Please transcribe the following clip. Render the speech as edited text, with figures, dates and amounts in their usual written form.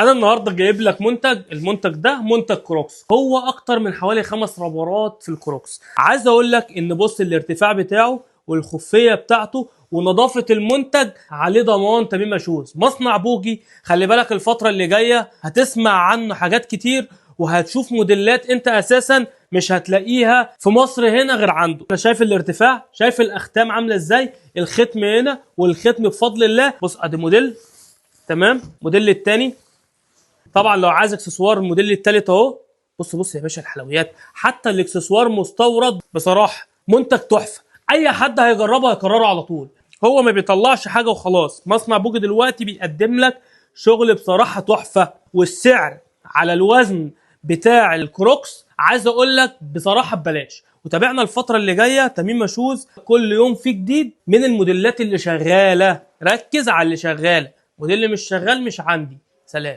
انا النهارده جايب لك المنتج ده منتج كروكس، هو اكتر من حوالي 5 ربرات في الكروكس. عايز اقول لك ان بص الارتفاع بتاعه والخفيه بتاعته ونظافه المنتج عليه ضمان تميم شوز مصنع بوجي. خلي بالك الفتره اللي جايه هتسمع عنه حاجات كتير، وهتشوف موديلات انت اساسا مش هتلاقيها في مصر هنا غير عنده. انا شايف الارتفاع، شايف الاختام عامله ازاي، الختم هنا والختم بفضل الله. بص ادي موديل، تمام. موديل التاني طبعا لو عايز اكسسوار الموديل التالت اهو. بص يا باشا الحلويات، حتى الاكسسوار مستورد. بصراحه منتج تحفه، اي حد هيجربه هيكرره على طول. هو ما بيطلعش حاجه وخلاص. مصنع بوجي دلوقتي بيقدم لك شغل بصراحه تحفه، والسعر على الوزن بتاع الكروكس عايز اقول لك بصراحه ببلاش. وتابعنا الفتره اللي جايه تميم شوز، كل يوم في جديد من الموديلات اللي شغاله. ركز على اللي شغاله، واللي مش شغال مش عندي. سلام.